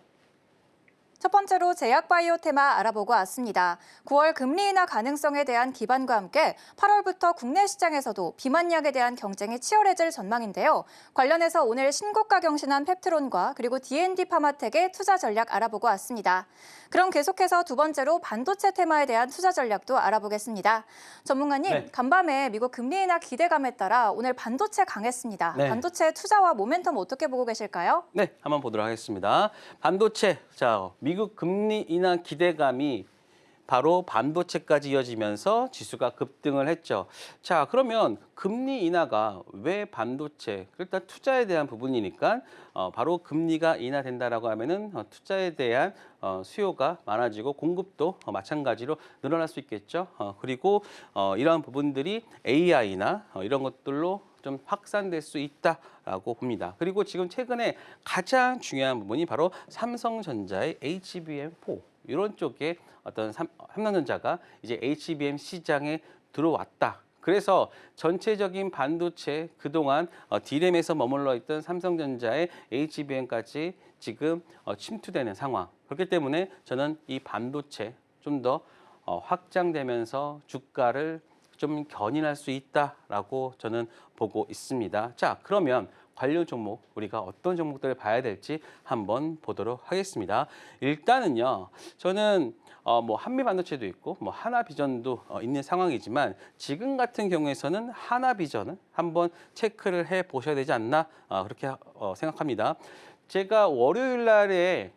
첫 번째로 제약바이오 테마 알아보고 왔습니다. 9월 금리 인하 가능성에 대한 기반과 함께 8월부터 국내 시장에서도 비만약에 대한 경쟁이 치열해질 전망인데요. 관련해서 오늘 신고가 경신한 펩트론과 그리고 D&D 파마텍의 투자 전략 알아보고 왔습니다. 그럼 계속해서 두 번째로 반도체 테마에 대한 투자 전략도 알아보겠습니다. 전문가님, 네. 간밤에 미국 금리 인하 기대감에 따라 오늘 반도체 강했습니다. 네. 반도체 투자와 모멘텀 어떻게 보고 계실까요? 네, 한번 보도록 하겠습니다. 반도체, 자, 미국 금리 인하 기대감이 바로 반도체까지 이어지면서 지수가 급등을 했죠. 자, 그러면 금리 인하가 왜 반도체? 일단 투자에 대한 부분이니까 바로 금리가 인하된다라고 하면은 투자에 대한 수요가 많아지고 공급도 마찬가지로 늘어날 수 있겠죠. 그리고 이러한 부분들이 AI나 이런 것들로 좀 확산될 수 있다라고 봅니다. 그리고 지금 최근에 가장 중요한 부분이 바로 삼성전자의 HBM4 이런 쪽에 어떤 삼성전자가 이제 HBM 시장에 들어왔다. 그래서 전체적인 반도체 그동안 D램에서 머물러 있던 삼성전자의 HBM까지 지금 침투되는 상황. 그렇기 때문에 저는 이 반도체 좀 더 확장되면서 주가를 좀 견인할 수 있다라고 저는 보고 있습니다. 자, 그러면 관련 종목 우리가 어떤 종목들을 봐야 될지 한번 보도록 하겠습니다. 일단은요, 저는 뭐 한미반도체도 있고 뭐 하나비전도 있는 상황이지만 지금 같은 경우에서는 하나비전을 한번 체크를 해 보셔야 되지 않나 그렇게 생각합니다. 제가 월요일 날에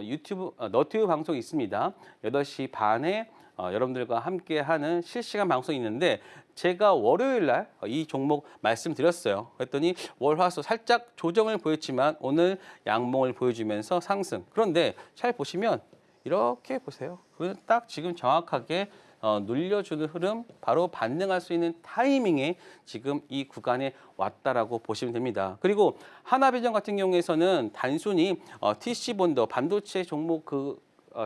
유튜브 너튜브 방송이 있습니다. 8시 반에 여러분들과 함께하는 실시간 방송이 있는데 제가 월요일 날 이 종목 말씀드렸어요. 그랬더니 월화수 살짝 조정을 보였지만 오늘 양봉을 보여주면서 상승. 그런데 잘 보시면 이렇게 보세요. 그건 딱 지금 정확하게 눌려주는 흐름, 바로 반등할 수 있는 타이밍에 지금 이 구간에 왔다라고 보시면 됩니다. 그리고 하나비전 같은 경우에서는 단순히 TC본더 반도체 종목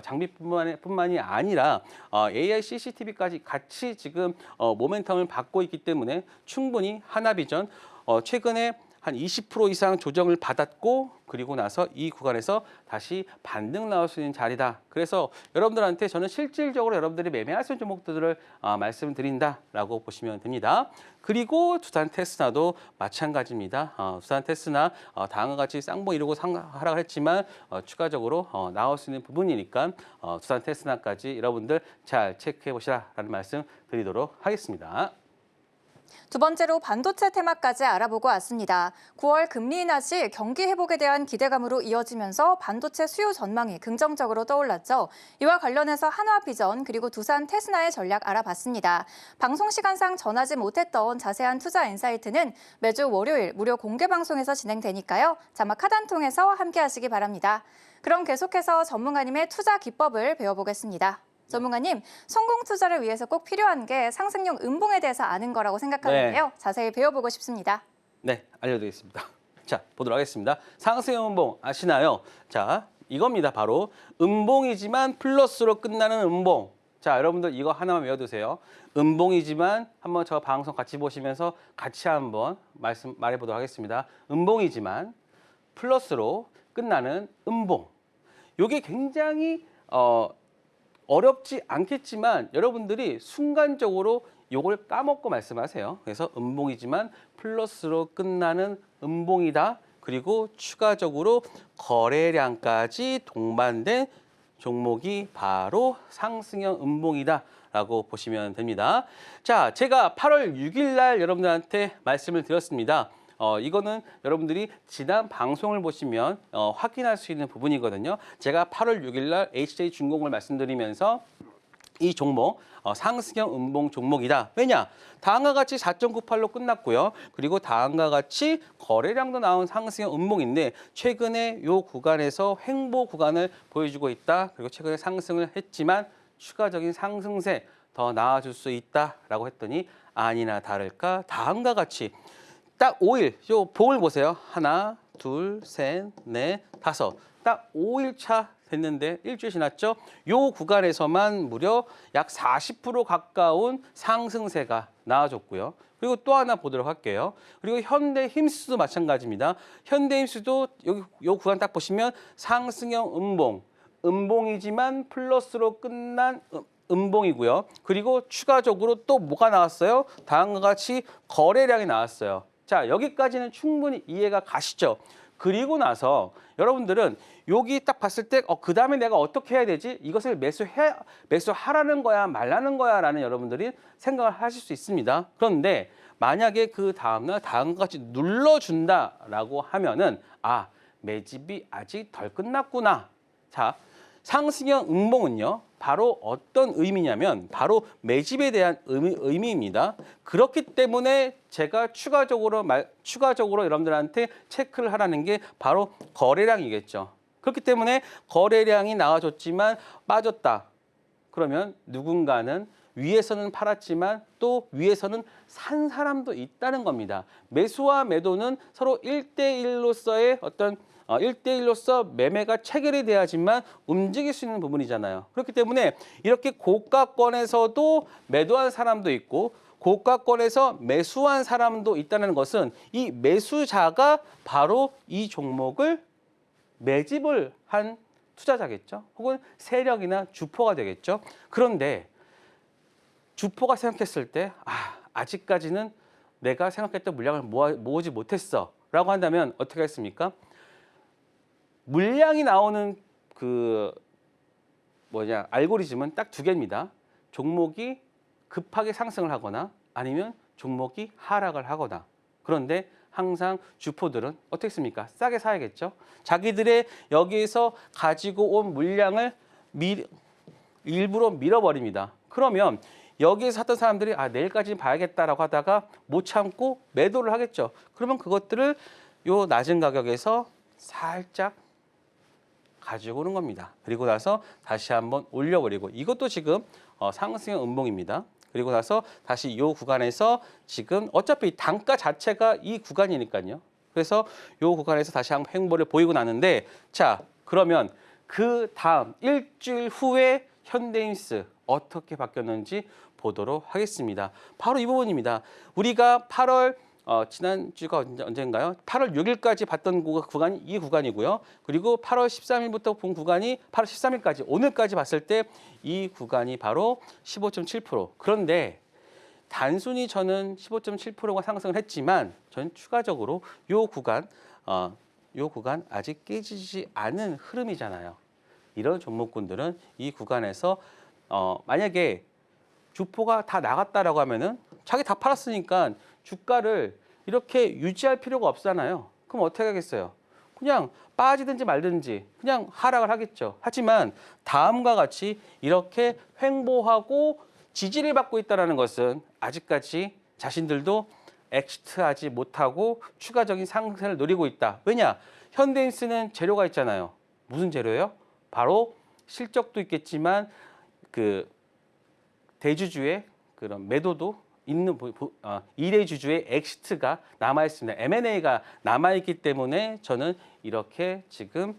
장비뿐만이 아니라 AI CCTV까지 같이 지금 모멘텀을 받고 있기 때문에 충분히 하나비전 최근에 한 20% 이상 조정을 받았고 그리고 나서 이 구간에서 다시 반등 나올 수 있는 자리다. 그래서 여러분들한테 저는 실질적으로 여러분들이 매매할 수 있는 종목들을 말씀드린다라고 보시면 됩니다. 그리고 두산 테스나도 마찬가지입니다. 두산 테스나 다음과 같이 쌍봉 이루고 하락을 했지만 추가적으로 나올 수 있는 부분이니까 두산 테스나까지 여러분들 잘 체크해 보시라라는 말씀 드리도록 하겠습니다. 두 번째로 반도체 테마까지 알아보고 왔습니다. 9월 금리 인하시 경기 회복에 대한 기대감으로 이어지면서 반도체 수요 전망이 긍정적으로 떠올랐죠. 이와 관련해서 한화비전 그리고 두산 테스나의 전략 알아봤습니다. 방송 시간상 전하지 못했던 자세한 투자 인사이트는 매주 월요일 무료 공개 방송에서 진행되니까요. 자막 하단 통해서 함께하시기 바랍니다. 그럼 계속해서 전문가님의 투자 기법을 배워보겠습니다. 전문가님, 성공 투자를 위해서 꼭 필요한 게 상승용 음봉에 대해서 아는 거라고 생각하는데요. 자세히 배워보고 싶습니다. 네, 알려드리겠습니다. 자, 보도록 하겠습니다. 상승용 음봉 아시나요? 자, 이겁니다. 바로 음봉이지만 플러스로 끝나는 음봉. 자, 여러분들 이거 하나만 외워두세요. 음봉이지만 한번 저 방송 같이 보시면서 같이 한번 말해보도록 하겠습니다. 음봉이지만 플러스로 끝나는 음봉. 이게 굉장히 어렵지 않겠지만 여러분들이 순간적으로 요걸 까먹고 말씀하세요. 그래서 음봉이지만 플러스로 끝나는 음봉이다. 그리고 추가적으로 거래량까지 동반된 종목이 바로 상승형 음봉이다라고 보시면 됩니다. 자, 제가 8월 6일 날 여러분들한테 말씀을 드렸습니다. 이거는 여러분들이 지난 방송을 보시면 확인할 수 있는 부분이거든요. 제가 8월 6일 날 HJ중공을 말씀드리면서 이 종목 상승형 음봉 종목이다. 왜냐? 다음과 같이 4.98로 끝났고요. 그리고 다음과 같이 거래량도 나온 상승형 음봉인데 최근에 이 구간에서 횡보 구간을 보여주고 있다. 그리고 최근에 상승을 했지만 추가적인 상승세 더 나아질 수 있다라고 했더니 아니나 다를까 다음과 같이 딱 5일, 요 봉을 보세요. 하나, 둘, 셋, 넷, 다섯. 딱 5일 차 됐는데 일주일 지났죠? 요 구간에서만 무려 약 40% 가까운 상승세가 나와줬고요. 그리고 또 하나 보도록 할게요. 그리고 현대힘스도 마찬가지입니다. 현대힘스도 요 구간 딱 보시면 상승형 음봉, 음봉이지만 플러스로 끝난 음봉이고요. 그리고 추가적으로 또 뭐가 나왔어요? 다음과 같이 거래량이 나왔어요. 자, 여기까지는 충분히 이해가 가시죠? 그리고 나서 여러분들은 여기 딱 봤을 때 그 다음에 내가 어떻게 해야 되지? 이것을 매수하라는 거야 말라는 거야 라는 여러분들이 생각을 하실 수 있습니다. 그런데 만약에 그 다음날 다음과 같이 눌러준다라고 하면은 매집이 아직 덜 끝났구나. 자, 상승형 음봉은요. 바로 어떤 의미냐면 바로 매집에 대한 의미입니다. 그렇기 때문에 제가 추가적으로 여러분들한테 체크를 하라는 게 바로 거래량이겠죠. 그렇기 때문에 거래량이 나와줬지만 빠졌다. 그러면 누군가는 위에서는 팔았지만 또 위에서는 산 사람도 있다는 겁니다. 매수와 매도는 서로 1대1로서의 어떤 1대1로서 매매가 체결이 돼야지만 움직일 수 있는 부분이잖아요. 그렇기 때문에 이렇게 고가권에서도 매도한 사람도 있고 고가권에서 매수한 사람도 있다는 것은 이 매수자가 바로 이 종목을 매집을 한 투자자겠죠. 혹은 세력이나 주포가 되겠죠. 그런데 주포가 생각했을 때 아직까지는 내가 생각했던 물량을 모으지 못했어 라고 한다면 어떻게 하겠습니까? 물량이 나오는 알고리즘은 딱 두 개입니다. 종목이 급하게 상승을 하거나 아니면 종목이 하락을 하거나. 그런데 항상 주포들은 어떻게 했습니까? 싸게 사야겠죠. 자기들의 여기에서 가지고 온 물량을 일부러 밀어버립니다. 그러면 여기에서 샀던 사람들이 내일까지 봐야겠다라고 하다가 못 참고 매도를 하겠죠. 그러면 그것들을 요 낮은 가격에서 살짝 가지고 오는 겁니다. 그리고 나서 다시 한번 올려버리고 이것도 지금 상승형 음봉입니다. 그리고 나서 다시 이 구간에서 지금 어차피 단가 자체가 이 구간이니까요. 그래서 이 구간에서 다시 한번 횡보를 보이고 나는데 자, 그러면 그 다음 일주일 후에 현대인스 어떻게 바뀌었는지 보도록 하겠습니다. 바로 이 부분입니다. 우리가 8월 지난주가 언젠가요? 8월 6일까지 봤던 구간이 이 구간이고요. 그리고 8월 13일부터 본 구간이 8월 13일까지 오늘까지 봤을 때 이 구간이 바로 15.7%. 그런데 단순히 저는 15.7%가 상승을 했지만 저는 추가적으로 요 구간 아직 깨지지 않은 흐름이잖아요. 이런 종목군들은 이 구간에서 만약에 주포가 다 나갔다라고 하면은 자기 다 팔았으니까 주가를 이렇게 유지할 필요가 없잖아요. 그럼 어떻게 하겠어요? 그냥 빠지든지 말든지 그냥 하락을 하겠죠. 하지만 다음과 같이 이렇게 횡보하고 지지를 받고 있다는 것은 아직까지 자신들도 엑시트하지 못하고 추가적인 상승을 노리고 있다. 왜냐? 현대인스는 재료가 있잖아요. 무슨 재료예요? 바로 실적도 있겠지만 그 대주주의 그런 매도도 있는 일의 주주의 엑시트가 남아 있습니다. M&A가 남아 있기 때문에 저는 이렇게 지금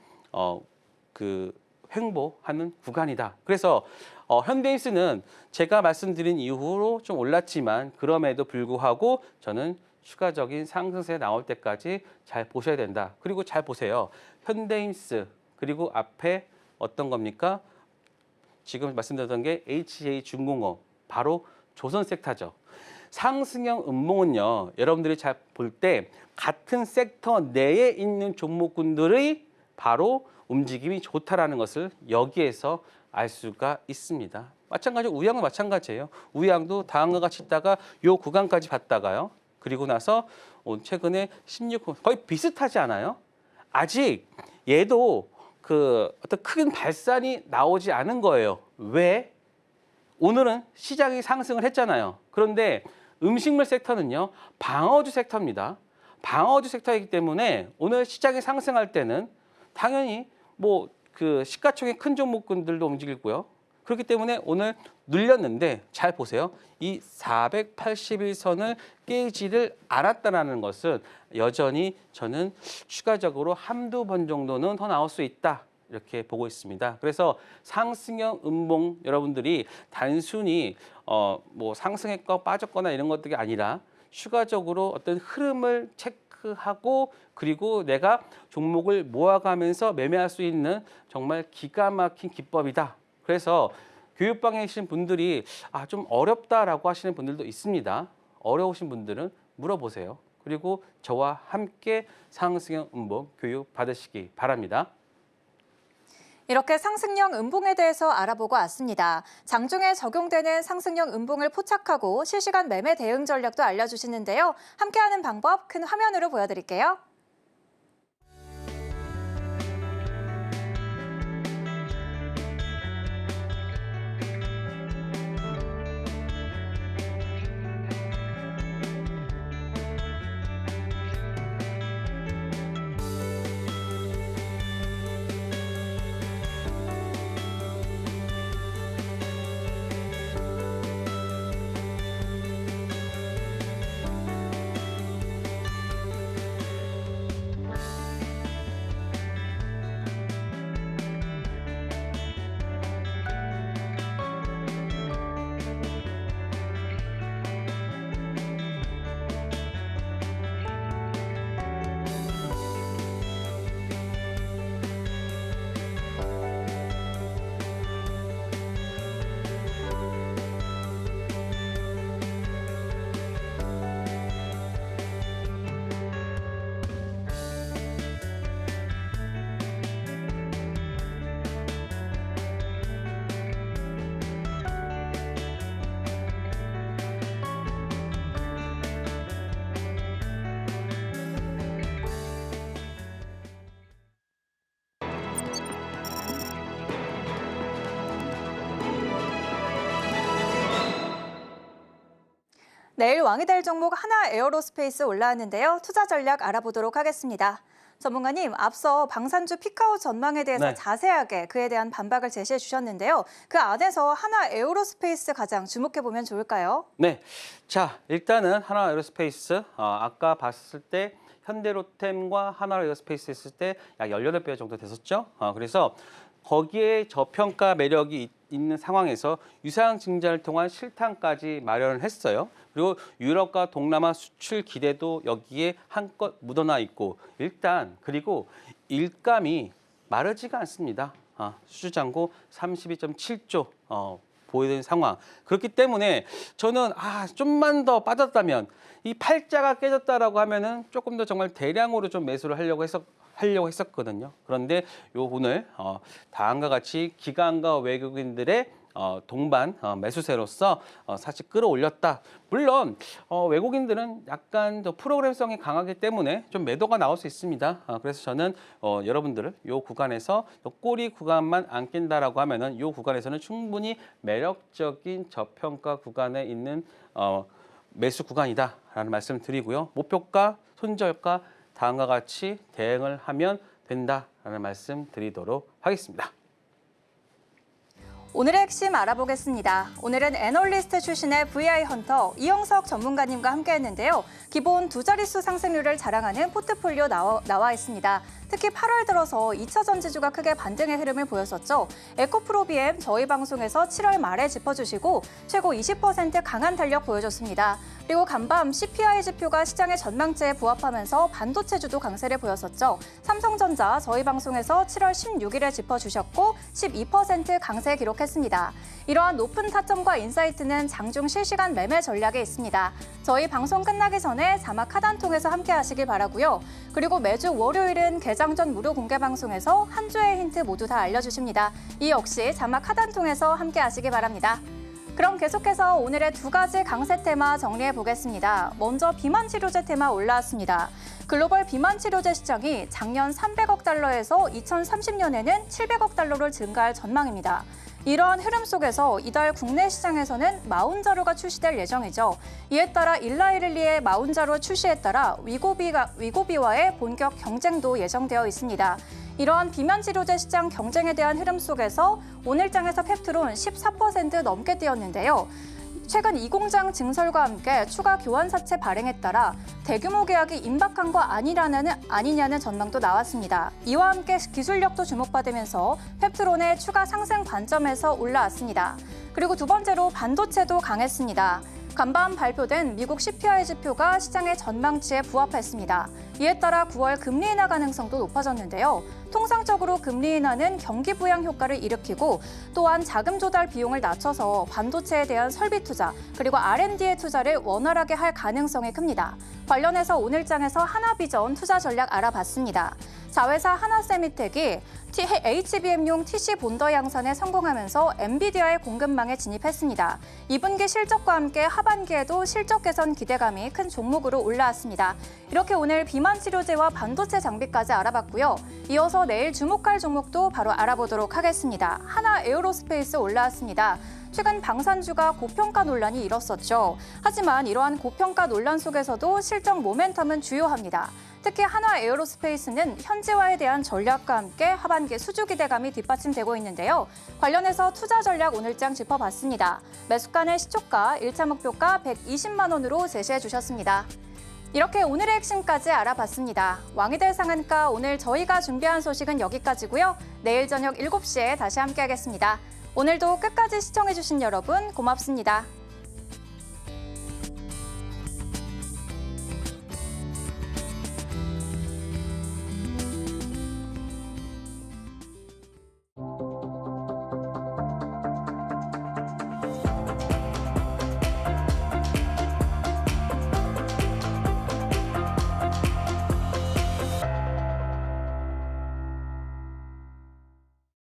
그 횡보하는 구간이다. 그래서 현대인스는 제가 말씀드린 이후로 좀 올랐지만 그럼에도 불구하고 저는 추가적인 상승세 나올 때까지 잘 보셔야 된다. 그리고 잘 보세요. 현대인스 그리고 앞에 어떤 겁니까? 지금 말씀드렸던 게 HJ중공업 바로 조선섹타죠. 상승형 음봉은요. 여러분들이 잘 볼 때 같은 섹터 내에 있는 종목군들의 바로 움직임이 좋다라는 것을 여기에서 알 수가 있습니다. 마찬가지로 우양도 마찬가지예요. 우양도 다음과 같이 있다가 요 구간까지 봤다가요. 그리고 나서 최근에 16 거의 비슷하지 않아요? 아직 얘도 그 어떤 큰 발산이 나오지 않은 거예요. 왜? 오늘은 시장이 상승을 했잖아요. 그런데 음식물 섹터는요, 방어주 섹터입니다. 방어주 섹터이기 때문에 오늘 시장이 상승할 때는 당연히 뭐 그 시가총액 큰 종목군들도 움직이고요. 그렇기 때문에 오늘 눌렸는데 잘 보세요. 이 481선을 깨지를 않았다는 것은 여전히 저는 추가적으로 한두 번 정도는 더 나올 수 있다. 이렇게 보고 있습니다. 그래서 상승형 음봉 여러분들이 단순히 뭐 상승했거나 빠졌거나 이런 것들이 아니라 추가적으로 어떤 흐름을 체크하고 그리고 내가 종목을 모아가면서 매매할 수 있는 정말 기가 막힌 기법이다. 그래서 교육방에 계신 분들이 좀 어렵다라고 하시는 분들도 있습니다. 어려우신 분들은 물어보세요. 그리고 저와 함께 상승형 음봉 교육 받으시기 바랍니다. 이렇게 상승형 음봉에 대해서 알아보고 왔습니다. 장중에 적용되는 상승형 음봉을 포착하고 실시간 매매 대응 전략도 알려주시는데요. 함께하는 방법 큰 화면으로 보여드릴게요. 내일 왕이 될 종목 하나 에어로스페이스 올라왔는데요. 투자 전략 알아보도록 하겠습니다. 전문가님, 앞서 방산주 피크아웃 전망에 대해서 자세하게 그에 대한 반박을 제시해 주셨는데요. 그 안에서 하나 에어로스페이스 가장 주목해보면 좋을까요? 네, 자 일단은 하나 에어로스페이스 아까 봤을 때 현대로템과 하나 에어로스페이스 했을 때 약 18배 정도 됐었죠. 그래서 거기에 저평가 매력이 있는 상황에서 유상증자를 통한 실탄까지 마련을 했어요. 그리고 유럽과 동남아 수출 기대도 여기에 한껏 묻어나 있고 일단 그리고 일감이 마르지가 않습니다. 수주잔고 32.7조 보이는 상황. 그렇기 때문에 저는 좀만 더 빠졌다면 이 팔자가 깨졌다라고 하면은 조금 더 정말 대량으로 좀 매수를 하려고 했었거든요. 그런데 오늘 다음과 같이 기관과 외국인들의 동반 매수세로서 사실 끌어올렸다. 물론 외국인들은 약간 더 프로그램성이 강하기 때문에 좀 매도가 나올 수 있습니다. 그래서 저는 여러분들을 이 구간에서 꼬리 구간만 안 낀다라고 하면은 이 구간에서는 충분히 매력적인 저평가 구간에 있는 매수 구간이다라는 말씀을 드리고요. 목표가, 손절가 다음과 같이 대응을 하면 된다라는 말씀 드리도록 하겠습니다. 오늘의 핵심 알아보겠습니다. 오늘은 애널리스트 출신의 VI 헌터 이영석 전문가님과 함께했는데요. 기본 두 자릿수 상승률을 자랑하는 포트폴리오 나와 있습니다. 특히 8월 들어서 2차 전지주가 크게 반등의 흐름을 보였었죠. 에코프로 BM 저희 방송에서 7월 말에 짚어주시고 최고 20% 강한 탄력 보여줬습니다. 그리고 간밤 CPI 지표가 시장의 전망치에 부합하면서 반도체주도 강세를 보였었죠. 삼성전자 저희 방송에서 7월 16일에 짚어주셨고 12% 강세 기록했습니다. 이러한 높은 타점과 인사이트는 장중 실시간 매매 전략에 있습니다. 저희 방송 끝나기 전에 자막 하단 통해서 함께 하시길 바라고요. 그리고 매주 월요일은 개장 전 무료 공개 방송에서 한 주의 힌트 모두 다 알려주십니다. 이 역시 자막 하단 통해서 함께 하시기 바랍니다. 그럼 계속해서 오늘의 두 가지 강세 테마 정리해 보겠습니다. 먼저 비만 치료제 테마 올라왔습니다. 글로벌 비만 치료제 시장이 작년 300억 달러에서 2030년에는 700억 달러를 증가할 전망입니다. 이러한 흐름 속에서 이달 국내 시장에서는 마운자로가 출시될 예정이죠. 이에 따라 일라이릴리의 마운자로 출시에 따라 위고비와의 본격 경쟁도 예정되어 있습니다. 이러한 비만 치료제 시장 경쟁에 대한 흐름 속에서 오늘장에서 펩트론 14% 넘게 뛰었는데요. 최근 이 공장 증설과 함께 추가 교환사채 발행에 따라 대규모 계약이 임박한 거 아니냐는 전망도 나왔습니다. 이와 함께 기술력도 주목받으면서 펩트론의 추가 상승 관점에서 올라왔습니다. 그리고 두 번째로 반도체도 강했습니다. 간밤 발표된 미국 CPI 지표가 시장의 전망치에 부합했습니다. 이에 따라 9월 금리 인하 가능성도 높아졌는데요. 통상적으로 금리 인하는 경기 부양 효과를 일으키고 또한 자금 조달 비용을 낮춰서 반도체에 대한 설비 투자 그리고 R&D의 투자를 원활하게 할 가능성이 큽니다. 관련해서 오늘장에서 하나비전 투자 전략 알아봤습니다. 자회사 하나세미텍이 HBM용 TC 본더 양산에 성공하면서 엔비디아의 공급망에 진입했습니다. 2분기 실적과 함께 하반기에도 실적 개선 기대감이 큰 종목으로 올라왔습니다. 이렇게 오늘 비만 치료제와 반도체 장비까지 알아봤고요. 이어서 내일 주목할 종목도 바로 알아보도록 하겠습니다. 하나 에어로스페이스 올라왔습니다. 최근 방산주가 고평가 논란이 일었었죠. 하지만 이러한 고평가 논란 속에서도 실적 모멘텀은 주요합니다. 특히 하나 에어로스페이스는 현지화에 대한 전략과 함께 하반기 수주 기대감이 뒷받침되고 있는데요. 관련해서 투자 전략 오늘장 짚어봤습니다. 매수가는 시초가, 1차 목표가 120만 원으로 제시해 주셨습니다. 이렇게 오늘의 핵심까지 알아봤습니다. 왕이될 상한가 오늘 저희가 준비한 소식은 여기까지고요. 내일 저녁 7시에 다시 함께하겠습니다. 오늘도 끝까지 시청해주신 여러분 고맙습니다.